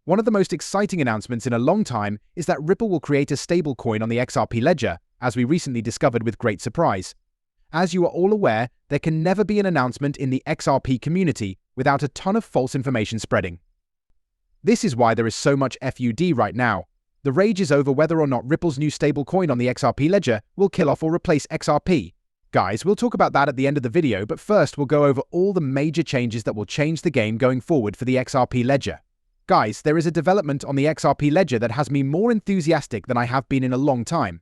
One of the most exciting announcements in a long time is that Ripple will create a stablecoin on the XRP Ledger, as we recently discovered with great surprise. As you are all aware, there can never be an announcement in the XRP community without a ton of false information spreading. This is why there is so much FUD right now. The rage is over whether or not Ripple's new stablecoin on the XRP Ledger will kill off or replace XRP. Guys, we'll talk about that at the end of the video, but first we'll go over all the major changes that will change the game going forward for the XRP Ledger. Guys, there is a development on the XRP Ledger that has me more enthusiastic than I have been in a long time.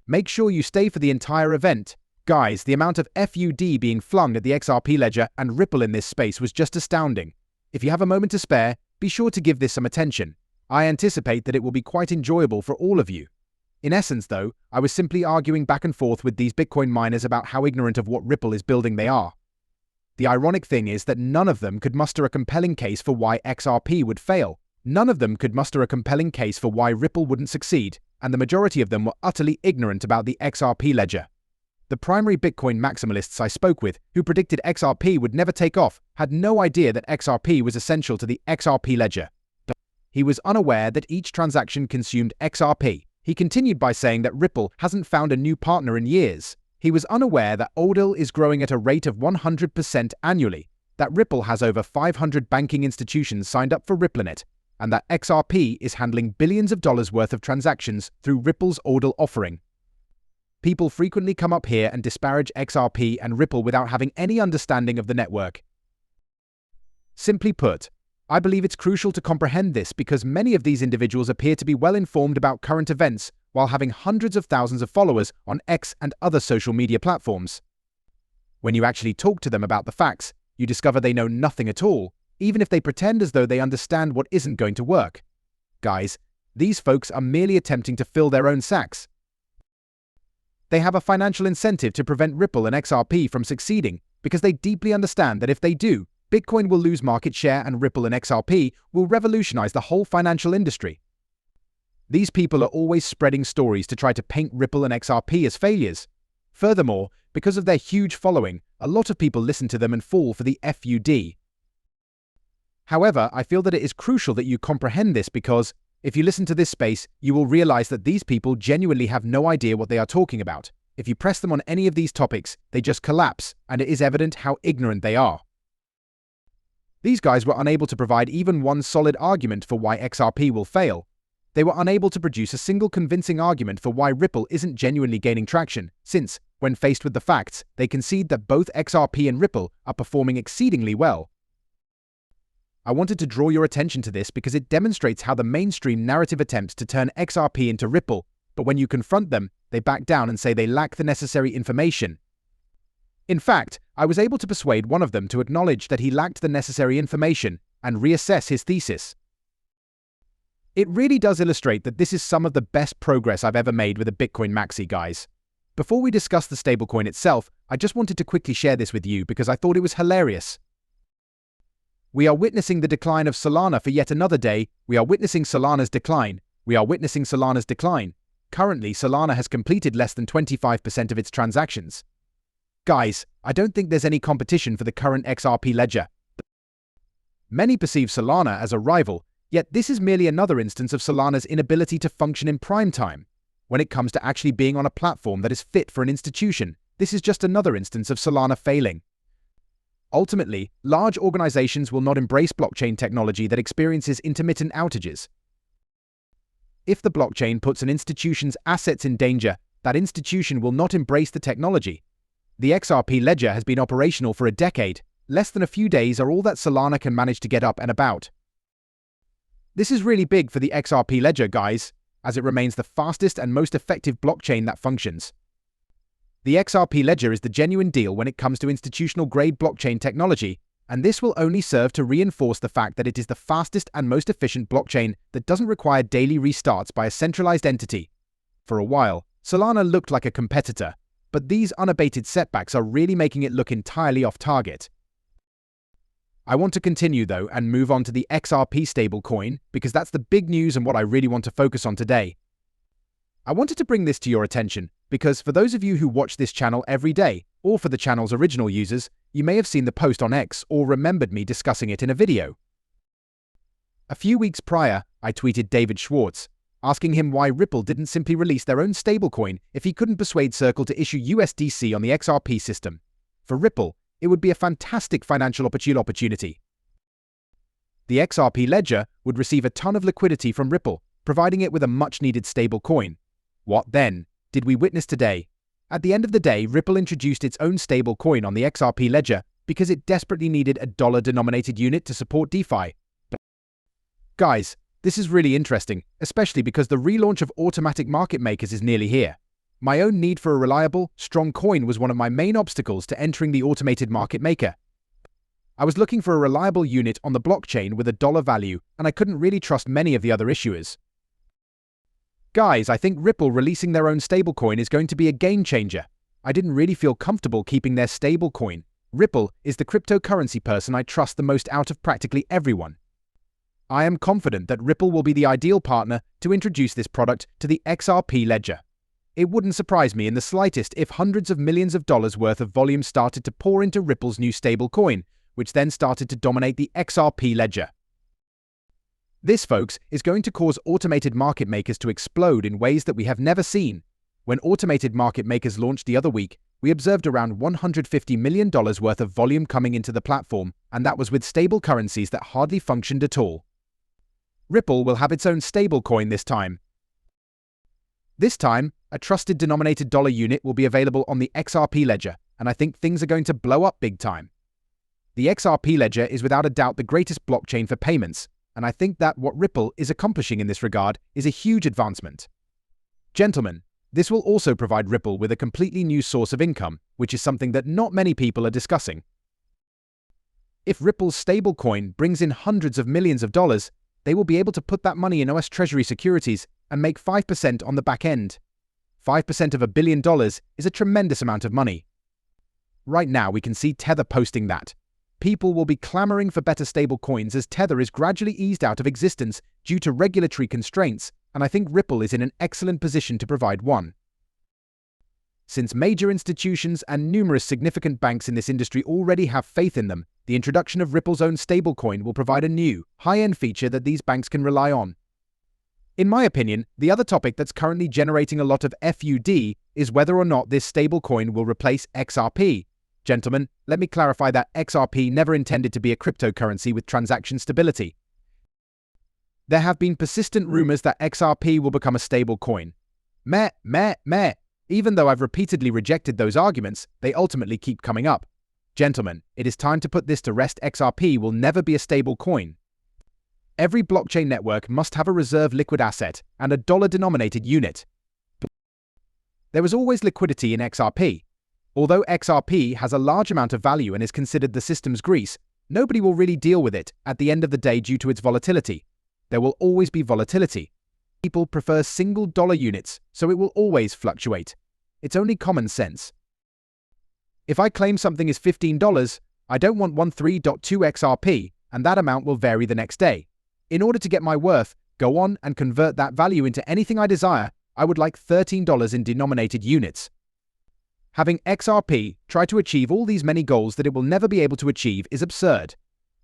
Make sure you stay for the entire event. Guys, the amount of FUD being flung at the XRP Ledger and Ripple in this space was just astounding. If you have a moment to spare, be sure to give this some attention. I anticipate that it will be quite enjoyable for all of you. In essence, though, I was simply arguing back and forth with these Bitcoin miners about how ignorant of what Ripple is building they are. The ironic thing is that none of them could muster a compelling case for why XRP would fail. None of them could muster a compelling case for why Ripple wouldn't succeed, and the majority of them were utterly ignorant about the XRP Ledger. The primary Bitcoin maximalists I spoke with, who predicted XRP would never take off, had no idea that XRP was essential to the XRP Ledger. He was unaware that each transaction consumed XRP. He continued by saying that Ripple hasn't found a new partner in years. He was unaware that ODL is growing at a rate of 100% annually, that Ripple has over 500 banking institutions signed up for RippleNet, and that XRP is handling billions of dollars worth of transactions through Ripple's ODL offering. People frequently come up here and disparage XRP and Ripple without having any understanding of the network. Simply put, I believe it's crucial to comprehend this because many of these individuals appear to be well informed about current events while having hundreds of thousands of followers on X and other social media platforms. When you actually talk to them about the facts, you discover they know nothing at all, even if they pretend as though they understand what isn't going to work. Guys, these folks are merely attempting to fill their own sacks. They have a financial incentive to prevent Ripple and XRP from succeeding because they deeply understand that if they do, Bitcoin will lose market share and Ripple and XRP will revolutionize the whole financial industry. These people are always spreading stories to try to paint Ripple and XRP as failures. Furthermore, because of their huge following, a lot of people listen to them and fall for the FUD. However, I feel that it is crucial that you comprehend this because, if you listen to this space, you will realize that these people genuinely have no idea what they are talking about. If you press them on any of these topics, they just collapse, and it is evident how ignorant they are. These guys were unable to provide even one solid argument for why XRP will fail. They were unable to produce a single convincing argument for why Ripple isn't genuinely gaining traction, since, when faced with the facts, they concede that both XRP and Ripple are performing exceedingly well. I wanted to draw your attention to this because it demonstrates how the mainstream narrative attempts to turn XRP into Ripple, but when you confront them, they back down and say they lack the necessary information. In fact, I was able to persuade one of them to acknowledge that he lacked the necessary information and reassess his thesis. It really does illustrate that this is some of the best progress I've ever made with a Bitcoin maxi, guys. Before we discuss the stablecoin itself, I just wanted to quickly share this with you because I thought it was hilarious. We are witnessing the decline of Solana for yet another day. We are witnessing Solana's decline. We are witnessing Solana's decline. Currently, Solana has completed less than 25% of its transactions. Guys, I don't think there's any competition for the current XRP Ledger. Many perceive Solana as a rival, yet this is merely another instance of Solana's inability to function in prime time. When it comes to actually being on a platform that is fit for an institution, this is just another instance of Solana failing. Ultimately, large organizations will not embrace blockchain technology that experiences intermittent outages. If the blockchain puts an institution's assets in danger, that institution will not embrace the technology. The XRP Ledger has been operational for a decade. Less than a few days are all that Solana can manage to get up and about. This is really big for the XRP Ledger, guys, as it remains the fastest and most effective blockchain that functions. The XRP Ledger is the genuine deal when it comes to institutional-grade blockchain technology, and this will only serve to reinforce the fact that it is the fastest and most efficient blockchain that doesn't require daily restarts by a centralized entity. For a while, Solana looked like a competitor, but these unabated setbacks are really making it look entirely off target. I want to continue though and move on to the XRP stablecoin because that's the big news and what I really want to focus on today. I wanted to bring this to your attention because for those of you who watch this channel every day, or for the channel's original users, you may have seen the post on X or remembered me discussing it in a video. A few weeks prior, I tweeted David Schwartz, asking him why Ripple didn't simply release their own stablecoin if he couldn't persuade Circle to issue USDC on the XRP system. For Ripple, it would be a fantastic financial opportunity. The XRP Ledger would receive a ton of liquidity from Ripple, providing it with a much-needed stablecoin. What then did we witness today? At the end of the day, Ripple introduced its own stablecoin on the XRP Ledger because it desperately needed a dollar-denominated unit to support DeFi. Guys, this is really interesting, especially because the relaunch of automatic market makers is nearly here. My own need for a reliable, strong coin was one of my main obstacles to entering the automated market maker. I was looking for a reliable unit on the blockchain with a dollar value, and I couldn't really trust many of the other issuers. Guys, I think Ripple releasing their own stablecoin is going to be a game changer. I didn't really feel comfortable keeping their stablecoin. Ripple is the cryptocurrency person I trust the most out of practically everyone. I am confident that Ripple will be the ideal partner to introduce this product to the XRP Ledger. It wouldn't surprise me in the slightest if hundreds of millions of dollars worth of volume started to pour into Ripple's new stablecoin, which then started to dominate the XRP Ledger. This, folks, is going to cause automated market makers to explode in ways that we have never seen. When automated market makers launched the other week, we observed around $150 million worth of volume coming into the platform, and that was with stable currencies that hardly functioned at all. Ripple will have its own stablecoin this time. This time, a trusted denominated dollar unit will be available on the XRP Ledger, and I think things are going to blow up big time. The XRP Ledger is without a doubt the greatest blockchain for payments, and I think that what Ripple is accomplishing in this regard is a huge advancement. Gentlemen, this will also provide Ripple with a completely new source of income, which is something that not many people are discussing. If Ripple's stablecoin brings in hundreds of millions of dollars, they will be able to put that money in US Treasury securities and make 5% on the back end. 5% of $1 billion is a tremendous amount of money. Right now, we can see Tether posting that. People will be clamoring for better stablecoins as Tether is gradually eased out of existence due to regulatory constraints, and I think Ripple is in an excellent position to provide one. Since major institutions and numerous significant banks in this industry already have faith in them, the introduction of Ripple's own stablecoin will provide a new, high-end feature that these banks can rely on. In my opinion, the other topic that's currently generating a lot of FUD is whether or not this stablecoin will replace XRP. Gentlemen, let me clarify that XRP never intended to be a cryptocurrency with transaction stability. There have been persistent rumors that XRP will become a stablecoin. Meh. Even though I've repeatedly rejected those arguments, they ultimately keep coming up. Gentlemen, it is time to put this to rest. XRP will never be a stable coin. Every blockchain network must have a reserve liquid asset and a dollar-denominated unit. There is always liquidity in XRP. Although XRP has a large amount of value and is considered the system's grease, nobody will really deal with it at the end of the day due to its volatility. There will always be volatility. People prefer single dollar units, so it will always fluctuate. It's only common sense. If I claim something is $15, I don't want 13.2 XRP, and that amount will vary the next day. In order to get my worth, go on and convert that value into anything I desire, I would like $13 in denominated units. Having XRP try to achieve all these many goals that it will never be able to achieve is absurd.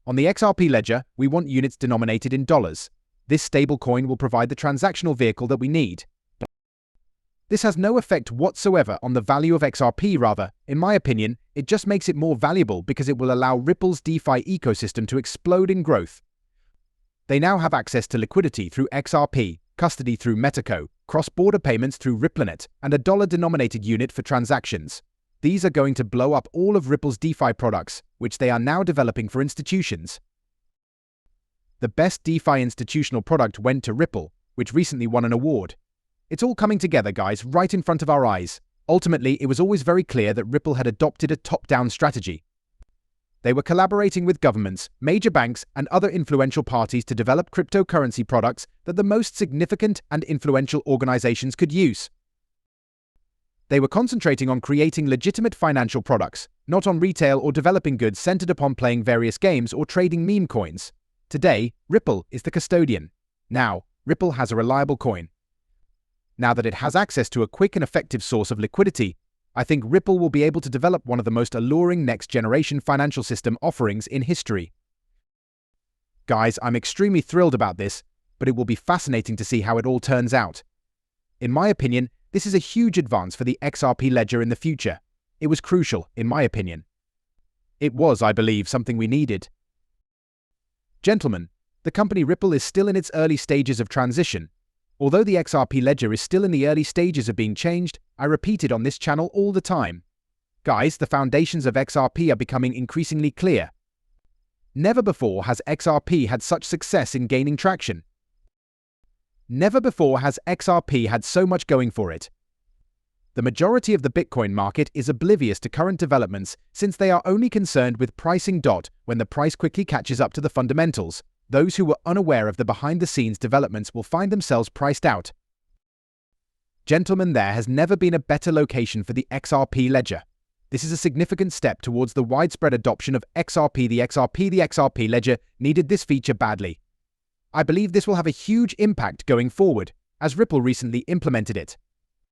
On the XRP ledger, we want units denominated in dollars. This stablecoin will provide the transactional vehicle that we need. This has no effect whatsoever on the value of XRP. Rather, in my opinion, it just makes it more valuable because it will allow Ripple's DeFi ecosystem to explode in growth. They now have access to liquidity through XRP, custody through Metaco, cross-border payments through RippleNet, and a dollar-denominated unit for transactions. These are going to blow up all of Ripple's DeFi products, which they are now developing for institutions. The best DeFi institutional product went to Ripple, which recently won an award. It's all coming together, guys, right in front of our eyes. Ultimately, it was always very clear that Ripple had adopted a top-down strategy. They were collaborating with governments, major banks, and other influential parties to develop cryptocurrency products that the most significant and influential organizations could use. They were concentrating on creating legitimate financial products, not on retail or developing goods centered upon playing various games or trading meme coins. Today, Ripple is the custodian. Now, Ripple has a reliable coin. Now that it has access to a quick and effective source of liquidity, I think Ripple will be able to develop one of the most alluring next-generation financial system offerings in history. Guys, I'm extremely thrilled about this, but it will be fascinating to see how it all turns out. In my opinion, this is a huge advance for the XRP Ledger in the future. It was crucial, in my opinion. It was, I believe, something we needed. Gentlemen, the company Ripple is still in its early stages of transition. Although the XRP Ledger is still in the early stages of being changed, I repeat it on this channel all the time. Guys, the foundations of XRP are becoming increasingly clear. Never before has XRP had such success in gaining traction. Never before has XRP had so much going for it. The majority of the Bitcoin market is oblivious to current developments since they are only concerned with pricing. When the price quickly catches up to the fundamentals, those who were unaware of the behind-the-scenes developments will find themselves priced out. Gentlemen, there has never been a better location for the XRP Ledger. This is a significant step towards the widespread adoption of XRP. The XRP Ledger needed this feature badly. I believe this will have a huge impact going forward, as Ripple recently implemented it.